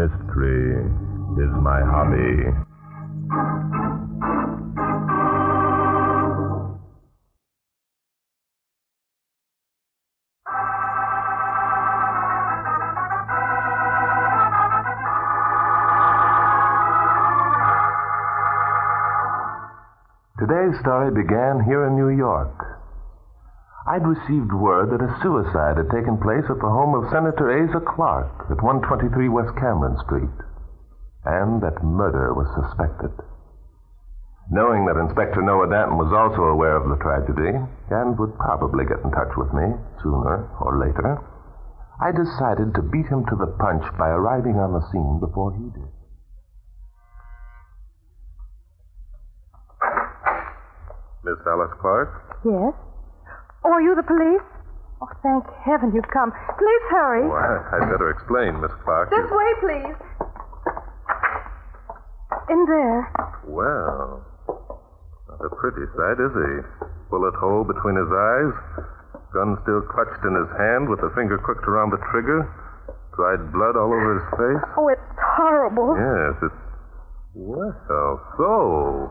Mystery is my hobby. Today's story began here in New York. I'd received word that a suicide had taken place at the home of Senator Asa Clark at 123 West Cameron Street, and that murder was suspected. Knowing that Inspector Noah Danton was also aware of the tragedy and would probably get in touch with me sooner or later, I decided to beat him to the punch by arriving on the scene before he did. Miss Alice Clark? Yes? Oh, are you the police? Oh, thank heaven you've come. Please hurry. Oh, I'd better explain, Miss Clark. This way, please. In there. Well, not a pretty sight, is he? Bullet hole between his eyes, gun still clutched in his hand with the finger crooked around the trigger, dried blood all over his face. Oh, it's horrible. Yes, it's... Well, so...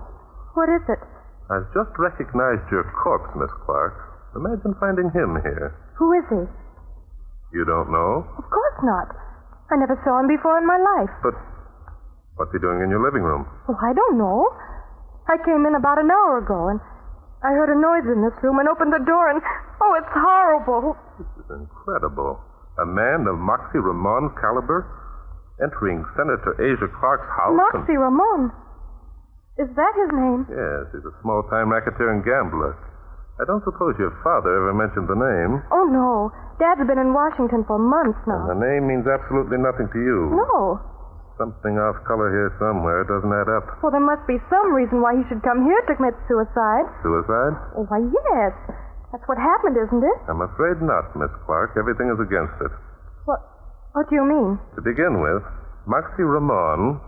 What is it? I've just recognized your corpse, Miss Clark. Imagine finding him here. Who is he? You don't know? Of course not. I never saw him before in my life. But what's he doing in your living room? Oh, I don't know. I came in about an hour ago, and I heard a noise in this room and opened the door, and... Oh, it's horrible. This is incredible. A man of Moxie Ramon's caliber entering Senator Asa Clark's house. Moxie Ramon? Is that his name? Yes, he's a small-time racketeer and gambler. I don't suppose your father ever mentioned the name. Oh, no. Dad's been in Washington for months now. And the name means absolutely nothing to you. No. Something off color here somewhere. Doesn't add up. Well, there must be some reason why he should come here to commit suicide. Suicide? Oh, why, yes. That's what happened, isn't it? I'm afraid not, Miss Clark. Everything is against it. What do you mean? To begin with, Moxie Ramon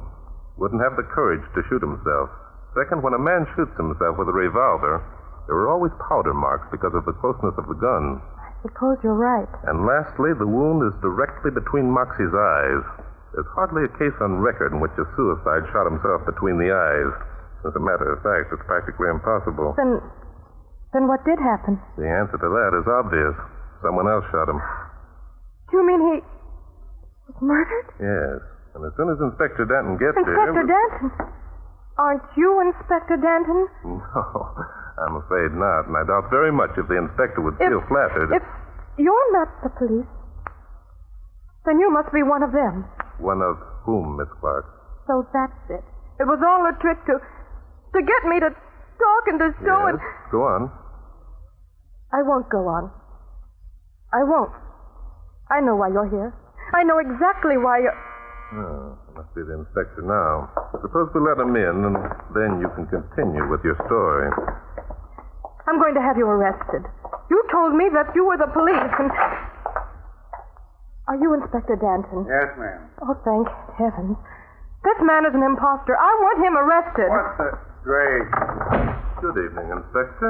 wouldn't have the courage to shoot himself. Second, when a man shoots himself with a revolver, there are always powder marks because of the closeness of the gun. I suppose you're right. And lastly, the wound is directly between Moxie's eyes. There's hardly a case on record in which a suicide shot himself between the eyes. As a matter of fact, it's practically impossible. Then what did happen? The answer to that is obvious. Someone else shot him. Do you mean he was murdered? Yes. And as soon as Inspector Danton gets here... Inspector Danton? Aren't you Inspector Danton? No, I'm afraid not. And I doubt very much if the inspector would feel flattered. If you're not the police, then you must be one of them. One of whom, Miss Clark? So that's it. It was all a trick to get me to talk and to show Yes, go on. I won't go on. I won't. I know why you're here. I know exactly why you're... Oh, must be the inspector now. Suppose we let him in, and then you can continue with your story. I'm going to have you arrested. You told me that you were the police, and... Are you Inspector Danton? Yes, ma'am. Oh, thank heavens. This man is an imposter. I want him arrested. What the... Great. Good evening, Inspector.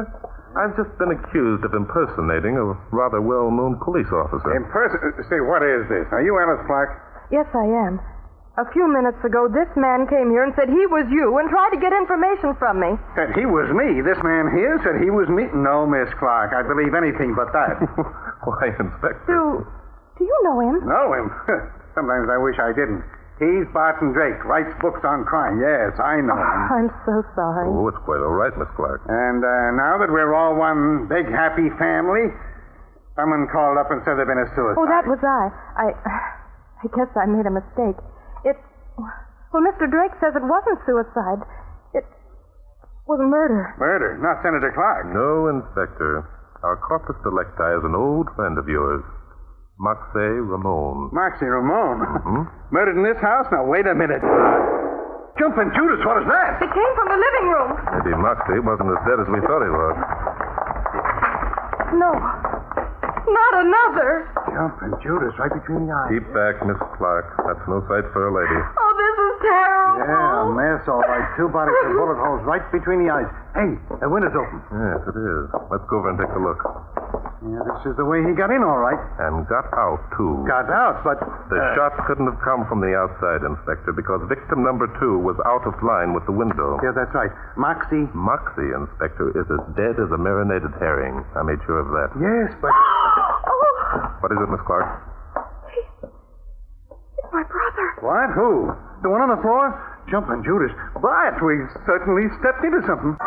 I've just been accused of impersonating a rather well-known police officer. Say, what is this? Are you Alice Clark? Yes, I am. A few minutes ago, this man came here and said he was you and tried to get information from me. Said he was me? This man here said he was me? No, Miss Clark. I believe anything but that. Why, Inspector? Do you know him? Know him? Sometimes I wish I didn't. He's Barton Drake, writes books on crime. Yes, I know him. I'm so sorry. Oh, it's quite all right, Miss Clark. And now that we're all one big happy family, someone called up and said there'd been a suicide. Oh, that was I guess I made a mistake. Well, Mr. Drake says it wasn't suicide. It was murder. Murder? Not Senator Clark. No, Inspector. Our corpus delicti is an old friend of yours, Moxie Ramon. Moxie Ramon? Mm-hmm. Murdered in this house? Now, wait a minute. Jumping Judas, what is that? It came from the living room. Maybe Moxie wasn't as dead as we thought he was. No. Not another. Jumping Judas right between the eyes. Keep back, Miss Clark. That's no sight for a lady. Oh, this is terrible. Yeah, a mess, all right. 2 bodies with bullet holes right between the eyes. Hey, the window's open. Yes, it is. Let's go over and take a look. Yeah, this is the way he got in, all right. And got out, too. Got out, but... The shot couldn't have come from the outside, Inspector, because victim number 2 was out of line with the window. Yeah, that's right. Moxie. Moxie, Inspector, is as dead as a marinated herring. I made sure of that. Yes, but... What is it, Miss Clark? It's my brother. What? Who? The one on the floor? Jumping Judas. But we certainly stepped into something.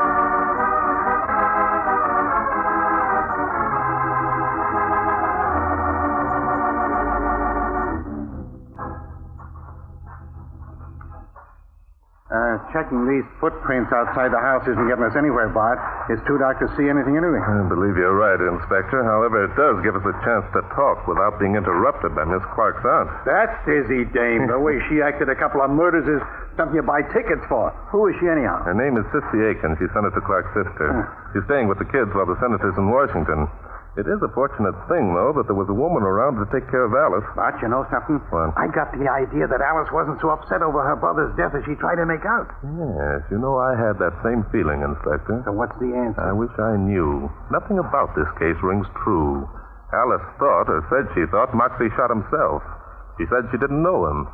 Checking these footprints outside the house isn't getting us anywhere, Bart. Is 2 doctors see anything anyway? I believe you're right, Inspector. However, it does give us a chance to talk without being interrupted by Miss Clark's aunt. That dizzy dame. The way she acted a couple of murders is something you buy tickets for. Who is she anyhow? Her name is Sissy Aiken. She's Senator Clark's sister. She's staying with the kids while the senator's in Washington. It is a fortunate thing, though, that there was a woman around to take care of Alice. But you know something? What? I got the idea that Alice wasn't so upset over her brother's death as she tried to make out. Yes, you know, I had that same feeling, Inspector. So what's the answer? I wish I knew. Nothing about this case rings true. Alice thought, or said she thought, Moxie shot himself. She said she didn't know him.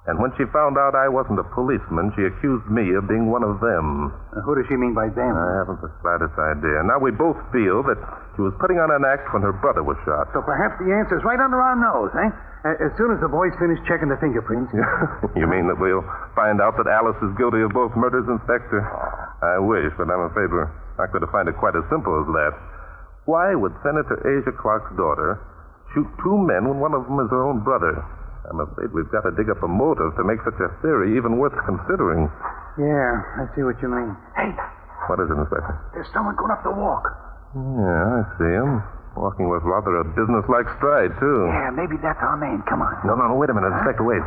And when she found out I wasn't a policeman, she accused me of being one of them. Who does she mean by them? I haven't the slightest idea. Now we both feel that she was putting on an act when her brother was shot. So perhaps the answer's right under our nose, eh? As soon as the boys finish checking the fingerprints. You mean that we'll find out that Alice is guilty of both murders, Inspector? I wish, but I'm afraid we're not going to find it quite as simple as that. Why would Senator Asia Clark's daughter shoot 2 men when one of them is her own brother? I'm afraid we've got to dig up a motive to make such a theory even worth considering. Yeah, I see what you mean. Hey! What is it, Inspector? There's someone going up the walk. Yeah, I see him. Walking with rather a businesslike stride, too. Yeah, maybe that's our man. Come on. No, wait a minute, Inspector, wait.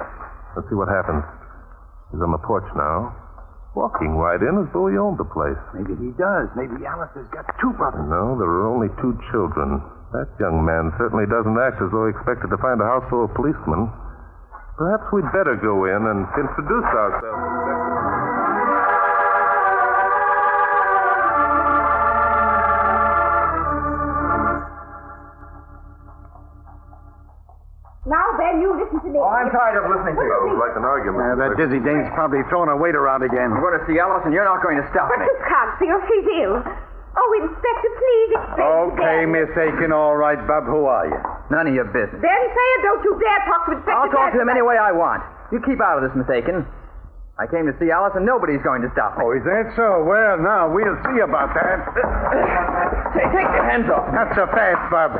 Let's see what happens. He's on the porch now. Walking right in as though he owned the place. Maybe he does. Maybe Alice has got 2 brothers. No, there are only 2 children. That young man certainly doesn't act as though he expected to find a house full of policemen. Perhaps we'd better go in and introduce ourselves. Now, Ben, you listen to me. Oh, I'm tired of listening to you. Sounds like an argument. That dizzy dame's probably throwing her weight around again. I'm going to see Alice, and you're not going to stop But me. you can't see her. She's ill. Oh, Inspector, please explain. Okay, Miss Aiken, all right, Bub. Who are you? None of your business. Ben Sayer, don't you dare talk to Inspector. I'll talk to him any way I want. You keep out of this, Miss Aiken. I came to see Alice, and nobody's going to stop me. Oh, is that so? Well, now, we'll see about that. Take your hands off. Not so fast, Bub.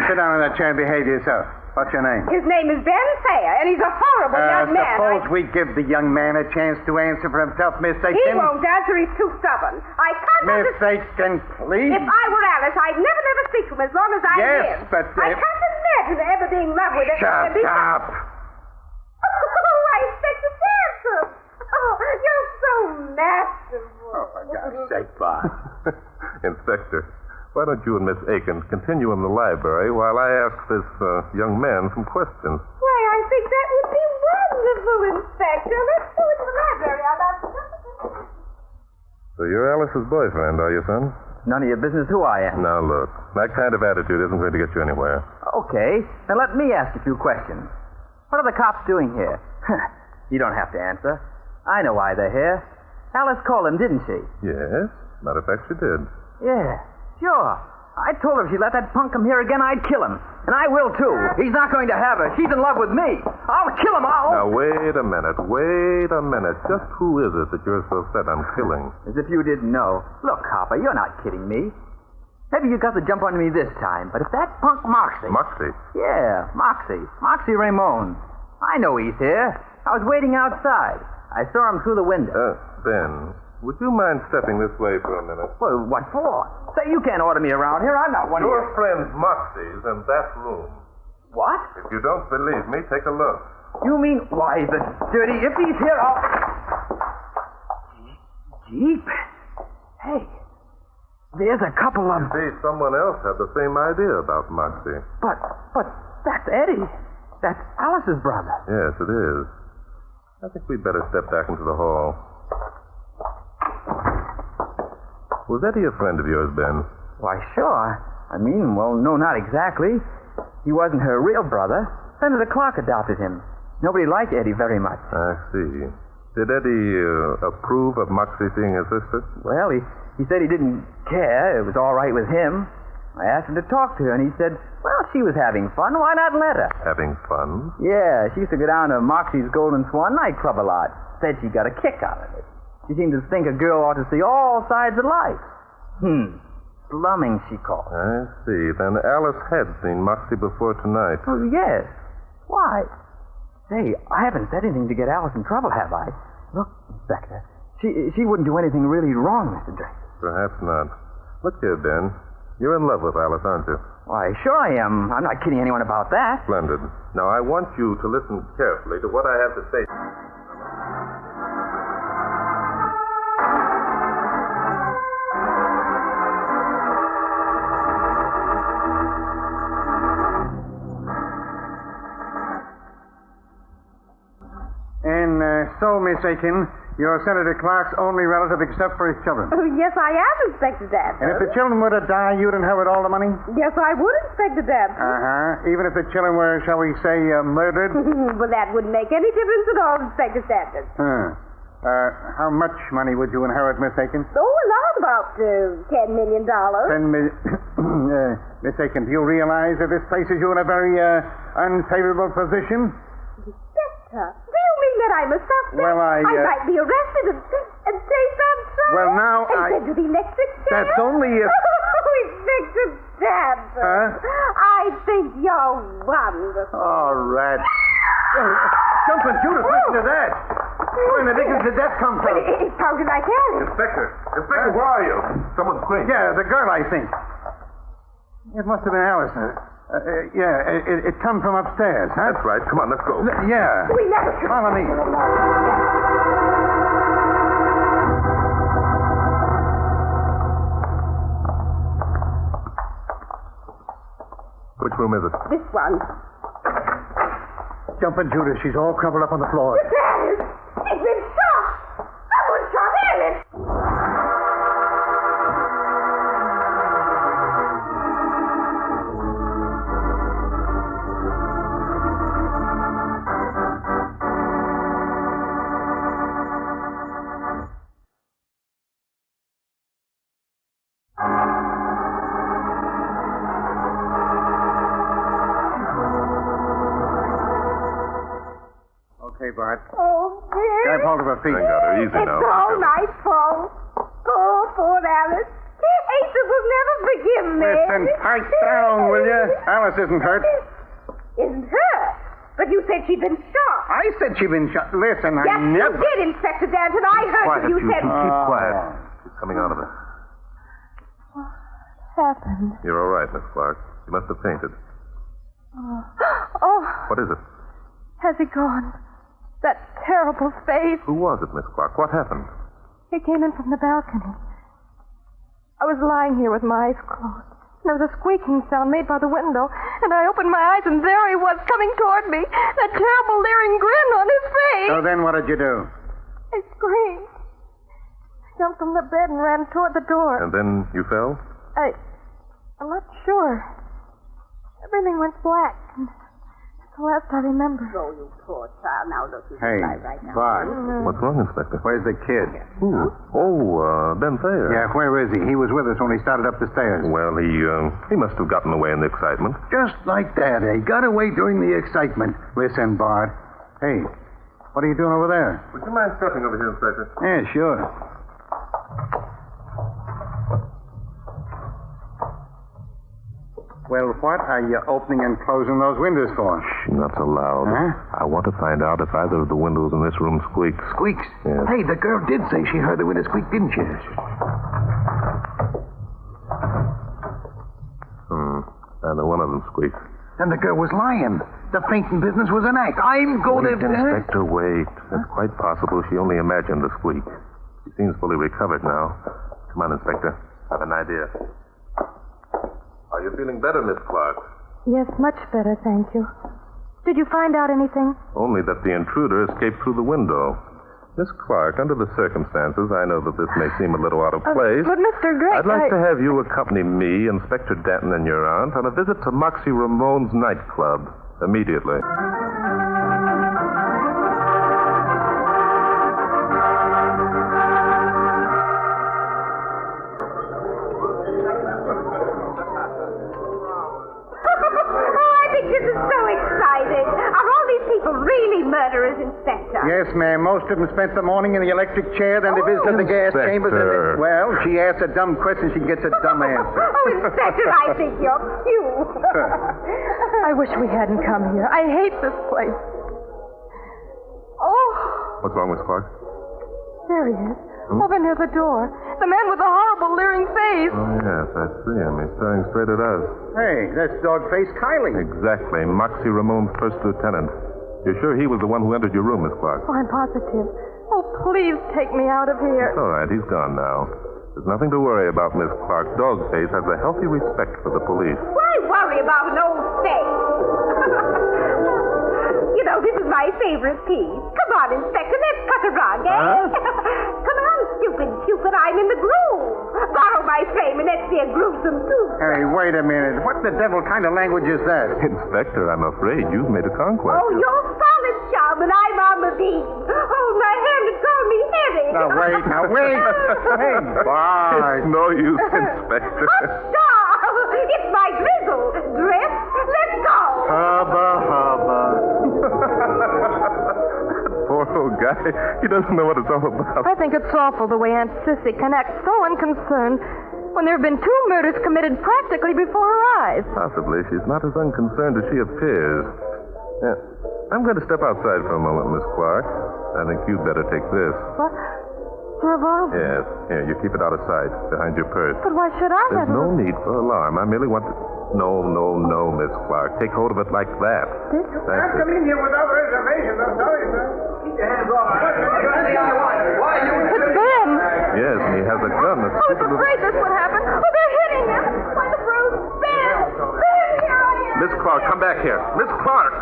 Sit down in that chair and behave yourself. What's your name? His name is Ben Sayer, and he's a horrible young man. Suppose we give the young man a chance to answer for himself, Miss Aiken. He won't answer. He's too stubborn. I can't Miss understand. Aiken, please. If I were Alice, I'd never speak to him as long as I live. Yes, but... I can't imagine ever being in love with him. Shut up. Oh, I expect a answer. Oh, you're so masterful. Oh, for God's sake, Bob. Inspector, why don't you and Miss Aiken continue in the library while I ask this young man some questions? Why, I think that would be wonderful, Inspector. Let's do it in the library. So you're Alice's boyfriend, are you, son? None of your business who I am. Now, look, that kind of attitude isn't going to get you anywhere. Okay, now let me ask a few questions. What are the cops doing here? You don't have to answer. I know why they're here. Alice called him, didn't she? Yes, matter of fact, she did. Yeah, sure. I told her if she let that punk come here again, I'd kill him. And I will, too. He's not going to have her. She's in love with me. I'll kill him. Now, wait a minute. Just who is it that you're so set on killing? As if you didn't know. Look, Hopper, you're not kidding me. Maybe you got the jump on me this time, but if that punk Moxie... Moxie? Yeah, Moxie. Moxie Ramon. I know he's here. I was waiting outside. I saw him through the window. Ben, would you mind stepping this way for a minute? Well, what for? Say, you can't order me around here. I'm not one of your your... friend Moxie's in that room. What? If you don't believe me, take a look. You mean, why, the dirty... If he's here, I'll... Jeep. Hey, there's a couple of... See, someone else had the same idea about Moxie. But that's Eddie. That's Alice's brother. Yes, it is. I think we'd better step back into the hall. Was Eddie a friend of yours, Ben? Why, sure. I mean, well, no, not exactly. He wasn't her real brother. Senator Clark adopted him. Nobody liked Eddie very much. I see. Did Eddie approve of Moxie seeing his sister? Well, he said he didn't care. It was all right with him. I asked him to talk to her, and he said, well, she was having fun. Why not let her? Having fun? Yeah, she used to go down to Moxie's Golden Swan nightclub a lot. Said she got a kick out of it. She seemed to think a girl ought to see all sides of life. Slumming, she called it. I see. Then Alice had seen Moxie before tonight. Oh, yes. Why? Say, I haven't said anything to get Alice in trouble, have I? Look, Inspector, she wouldn't do anything really wrong, Mr. Drake. Perhaps not. Look here, Ben. You're in love with Alice, aren't you? Why, sure I am. I'm not kidding anyone about that. Splendid. Now, I want you to listen carefully to what I have to say. And so, Miss Aiken, you're Senator Clark's only relative except for his children. Oh, yes, I am, Inspector Dancer. And if the children were to die, you'd inherit all the money? Yes, I would, Inspector Dancer. Uh-huh. Even if the children were, shall we say, murdered? Well, that wouldn't make any difference at all, Inspector Dancer. How much money would you inherit, Miss Aiken? Oh, a lot, about $10 million. $10 million. Miss Aiken, do you realize that this places you in a very unfavorable position? Inspector, do you mean that I'm a suspect? Well, I might be arrested and placed on trial. Well, now, and sent to the electric chair. That's only if... Oh, Inspector Dancer. Huh? I think you're wonderful. Oh, rat. Jumping Judith, listen to that. Where in the dickens did that come from? It sounded like Alice. Inspector, where are you? Someone screamed. Yeah, the girl, I think. It must have been Alice. It come from upstairs, huh? That's right. Come on, let's go. Yeah. We never should. Follow me. Which room is it? This one. Jumping Judith, she's all crumpled up on the floor. It's Alice. It's been shot. Someone shot Alice. Okay, Bart. Oh, dear. Grab hold of her feet. I got her. Easy It's now. all my fault. Oh, poor Alice. Asa will never forgive me. Listen, pipe down, will you? Alice isn't hurt. Isn't hurt? But you said she'd been shot. I said she'd been shot. Listen, Yes, I never... you did, Inspector Danton. I heard Quiet, you said... Keep quiet. She's coming out of it. What happened? You're all right, Miss Clark. You must have fainted. Oh, What is it? has he gone? That terrible face. Who was it, Miss Clark? What happened? He came in from the balcony. I was lying here with my eyes closed. There was a squeaking sound made by the window, and I opened my eyes, and there he was, coming toward me, that terrible leering grin on his face. So then what did you do? I screamed. I jumped from the bed and ran toward the door. And then you fell? I'm not sure. Everything went black, and that's the last I remember. Oh, you poor child. Now, look, you Hey, right now. Bart, What's wrong, Inspector? where's the kid? Who? Oh, Ben Thayer. Yeah, where is he? He was with us when we started up the stairs. Well, he must have gotten away in the excitement. Just like that, eh? Got away during the excitement. Listen, Bart. Hey, what are you doing over there? Would you mind stepping over here, Inspector? Yeah, sure. Well, what are you opening and closing those windows for? Not so loud. Huh? I want to find out if either of the windows in this room squeaks. Squeaks? Yes. Hey, the girl did say she heard the window squeak, didn't she? Neither one of them squeaks. And the girl was lying. The fainting business was an act. I'm going Wait, Inspector, wait. It's quite possible she only imagined the squeak. She seems fully recovered now. Come on, Inspector. I have an idea. Are you feeling better, Miss Clark? Yes, much better, thank you. Did you find out anything? Only that the intruder escaped through the window. Miss Clark, under the circumstances, I know that this may seem a little out of place. But Mr. Drake, I'd like to have you accompany me, Inspector Denton, and your aunt on a visit to Moxie Ramone's nightclub immediately. Murderers, Inspector. Yes, ma'am. Most of them spent the morning in the electric chair, then they visited the gas chambers. And well, she asks a dumb question, she gets a dumb answer. Oh, Inspector, I think you're cute. I wish we hadn't come here. I hate this place. Oh. What's wrong, Miss Clark? There he is. Over near the door. The man with the horrible leering face. Oh, yes, I see him. He's staring straight at us. Hey, that's dog-faced Kylie. Exactly. Moxie Ramone's first lieutenant. You're sure he was the one who entered your room, Miss Clark? Oh, I'm positive. Oh, please take me out of here. All right, he's gone now. There's nothing to worry about, Miss Clark. Dogface has a healthy respect for the police. Why worry about an old face? You know, this is my favorite piece. Come on, Inspector, let's cut a rug, eh? Come on, stupid Cupid, I'm in the groove. Borrow my frame and let's be a gruesome too. Hey, wait a minute. What the devil kind of language is that? Inspector, I'm afraid you've made a conquest. Oh, you're solid, chum, and I'm on the beat. Hold my hand and call me Harry. Now, wait. Hey, bye. It's no use, Inspector. Stop! It's my drizzle. Drift, let's go. Hubba. Poor old guy. He doesn't know what it's all about. I think it's awful the way Aunt Sissy can act so unconcerned when there have been 2 murders committed practically before her eyes. Possibly she's not as unconcerned as she appears. I'm going to step outside for a moment, Miss Clark. I think you'd better take this. What? The revolver? Yes. Here, you keep it out of sight, behind your purse. But why should I There's have no need for alarm. I merely want to... No, Miss Clark. Take hold of it like that. This? That's it. in here without reservations. I'm sorry, sir. Keep your hands off. It's Ben. Yes, and he has a gun. I was afraid this would happen. Oh, they're hitting him. Why the bruise? Ben! Ben, here I am. Miss Clark, come back here. Miss Clark!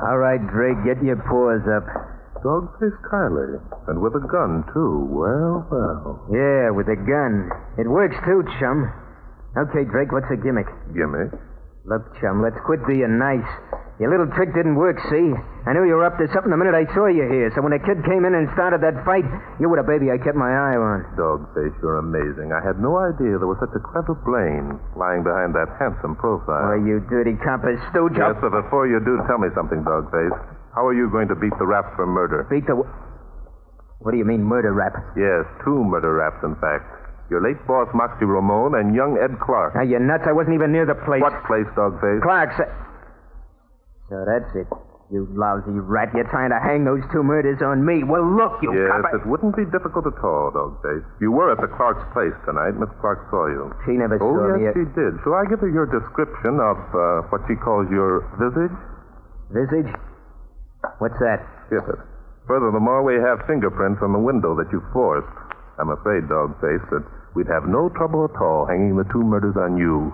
All right, Drake, get your paws up. Dog-faced Kylie. And with a gun, too. Well. Yeah, with a gun. It works too, chum. Okay, Drake, what's the gimmick? Gimme. Look, chum, let's quit being nice. Your little trick didn't work, see? I knew you were up to something the minute I saw you here, so when the kid came in and started that fight, you were the baby I kept my eye on. Dogface, you're amazing. I had no idea there was such a clever brain lying behind that handsome profile. Oh, you dirty compass stooge. Yes, but before you do, tell me something, Dogface. How are you going to beat the rap for murder? Beat the... What do you mean, murder rap? Yes, 2 murder raps, in fact. Your late boss, Moxie Ramone, and young Ed Clark. Now, you're nuts. I wasn't even near the place. What place, Dogface? Clark's... So that's it. You lousy rat. You're trying to hang those 2 murders on me. Well, look, you Yes, copper... it wouldn't be difficult at all, Dogface. You were at the Clark's place tonight. Miss Clark saw you. She never saw me. Yes, she did. Shall I give her your description of what she calls your visage? Visage? What's that? Skip it. Furthermore, we have fingerprints on the window that you forced. I'm afraid, Dogface, that we'd have no trouble at all hanging the 2 murders on you.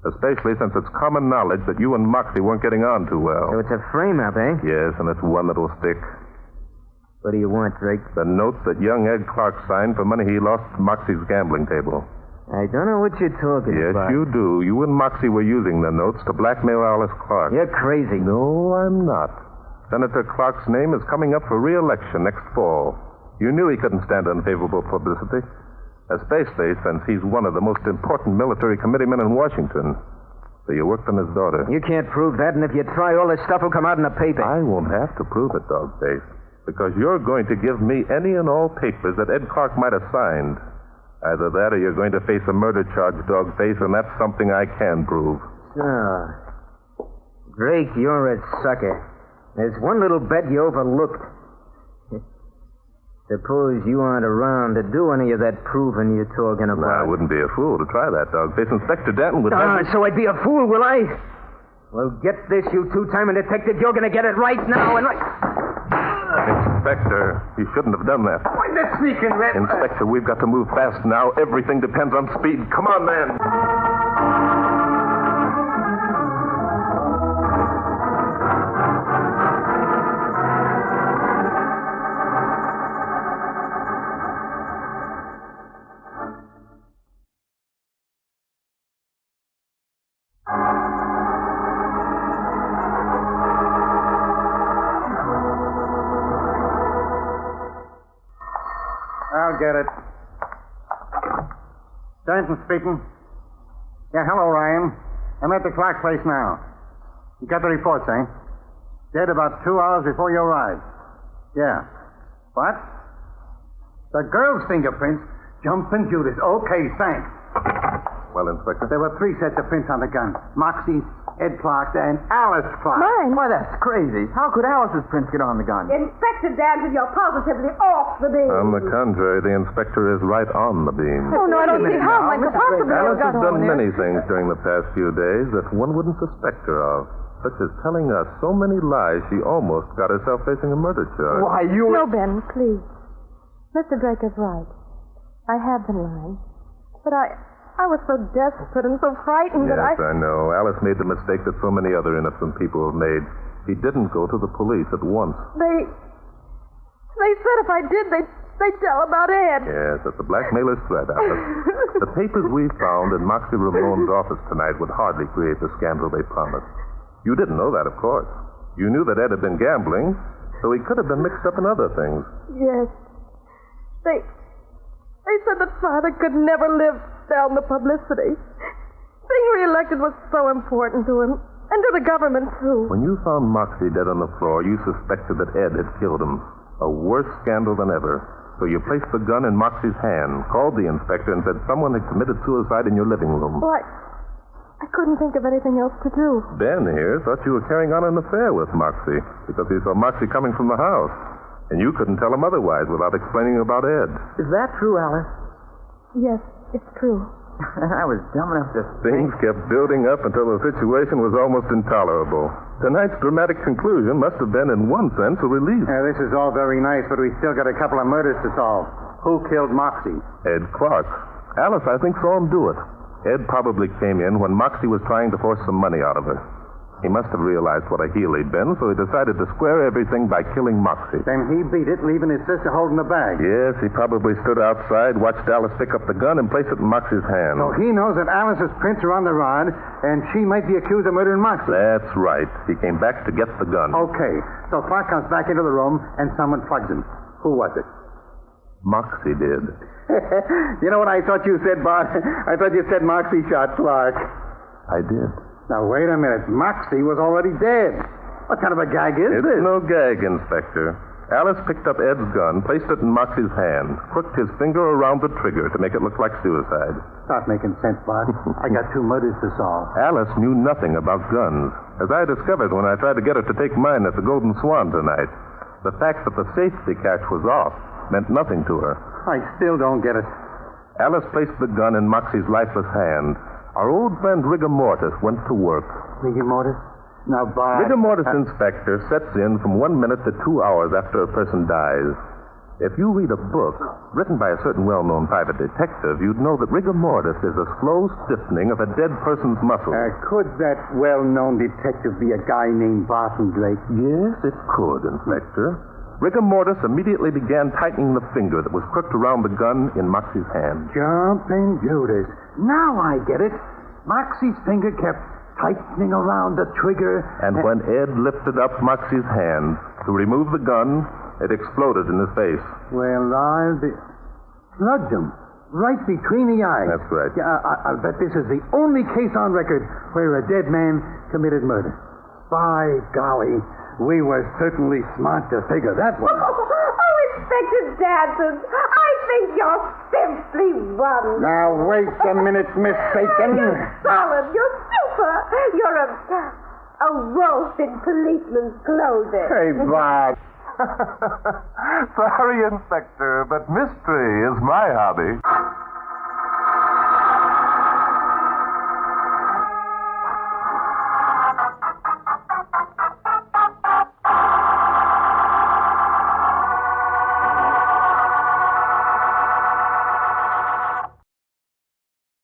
Especially since it's common knowledge that you and Moxie weren't getting on too well. So it's a frame-up, eh? Yes, and it's one that'll stick. What do you want, Drake? The notes that young Ed Clark signed for money he lost at Moxie's gambling table. I don't know what you're talking Yes, about. you do. You and Moxie were using the notes to blackmail Alice Clark. You're crazy. No, I'm not. Senator Clark's name is coming up for re-election next fall. You knew he couldn't stand unfavorable publicity. Especially since he's one of the most important military committeemen in Washington. So you worked on his daughter. You can't prove that, and if you try, all this stuff will come out in the paper. I won't have to prove it, Dogface. Because you're going to give me any and all papers that Ed Clark might have signed. Either that or you're going to face a murder charge, Dogface, and that's something I can prove. Oh. Drake, you're a sucker. There's one little bet you overlooked. Suppose you aren't around to do any of that proving you're talking I about. wouldn't be a fool to try that, Dogface. Inspector Danton would have... So I'd be a fool, will I? Well, get this, you two-timing detective. You're going to get it right now and right... Inspector, you shouldn't have done that. Why, that sneaking rat... Inspector, we've got to move fast now. Everything depends on speed. Come on, man. I'll get it. Danton speaking. Yeah, hello, Ryan. I'm at the Clark place now. You got the reports, eh? Dead about 2 hours before you arrived. Yeah. What? The girl's fingerprints? Jumping Judas. Okay, thanks. Well, Inspector? There were 3 sets of prints on the gun. Moxie's, Ed Clark's, and Alice Clark. Mine? Why, that's crazy. How could Alice's prints get on the gun? Inspector Danton, you're positively off the beam. On the contrary, the inspector is right on the beam. Oh, no, I don't see how mine could possibly have Alice got has done on there. many things during the past few days that one wouldn't suspect her of, such as telling us so many lies she almost got herself facing a murder charge. Why, you... No, Ben, please. Mr. Drake is right. I have been lying. But I was so desperate and so frightened that Yes, I know. Alice made the mistake that so many other innocent people have made. He didn't go to the police at once. They said if I did, they'd tell about Ed. Yes, that's the blackmailer's threat, Alice. The papers we found in Moxie Ramon's office tonight would hardly create the scandal they promised. You didn't know that, of course. You knew that Ed had been gambling, so he could have been mixed up in other things. Yes. They said that Father could never live down the publicity. Being reelected was so important to him, and to the government, too. When you found Moxie dead on the floor, you suspected that Ed had killed him. A worse scandal than ever. So you placed the gun in Moxie's hand, called the inspector, and said someone had committed suicide in your living room. Well, I couldn't think of anything else to do. Ben here thought you were carrying on an affair with Moxie, because he saw Moxie coming from the house. And you couldn't tell him otherwise without explaining about Ed. Is that true, Alice? Yes, it's true. I was dumb enough to... Things kept building up until the situation was almost intolerable. Tonight's dramatic conclusion must have been, in one sense, a relief. This is all very nice, but we still got a couple of murders to solve. Who killed Moxie? Ed Clark. Alice, I think, saw him do it. Ed probably came in when Moxie was trying to force some money out of her. He must have realized what a heel he'd been, so he decided to square everything by killing Moxie. Then he beat it, leaving his sister holding the bag. Yes, he probably stood outside, watched Alice pick up the gun, and place it in Moxie's hand. So he knows that Alice's prints are on the rod, and she might be accused of murdering Moxie. That's right. He came back to get the gun. Okay, so Clark comes back into the room, and someone plugs him. Who was it? Moxie did. You know what I thought you said, Bart? I thought you said Moxie shot Clark. I did. Now, wait a minute. Moxie was already dead. What kind of a gag is this? It's no gag, Inspector. Alice picked up Ed's gun, placed it in Moxie's hand, crooked his finger around the trigger to make it look like suicide. Not making sense, Bart. I got 2 murders to solve. Alice knew nothing about guns, as I discovered when I tried to get her to take mine at the Golden Swan tonight. The fact that the safety catch was off meant nothing to her. I still don't get it. Alice placed the gun in Moxie's lifeless hand. Our old friend Rigor Mortis went to work. Rigor Mortis? Now, Bart... Rigor Mortis, Inspector, sets in from 1 minute to 2 hours after a person dies. If you read a book written by a certain well-known private detective, you'd know that rigor mortis is a slow stiffening of a dead person's muscles. Could that well-known detective be a guy named Barton Drake? Yes, it could, Inspector. Rigor mortis immediately began tightening the finger that was crooked around the gun in Moxie's hand. Jumping Judas. Now I get it. Moxie's finger kept tightening around the trigger. And when Ed lifted up Moxie's hand to remove the gun, it exploded in his face. Well, I'll be... Plugged him. Right between the eyes. That's right. Yeah, I'll bet this is the only case on record where a dead man committed murder. By golly, we were certainly smart to figure that one out. Oh, Inspector Danton, I think you're simply wonderful. Now, wait a minute, Miss Bacon. You're solid. You're super. You're a wolf in policeman's clothing. Hey, Bob. Sorry, Inspector, but mystery is my hobby.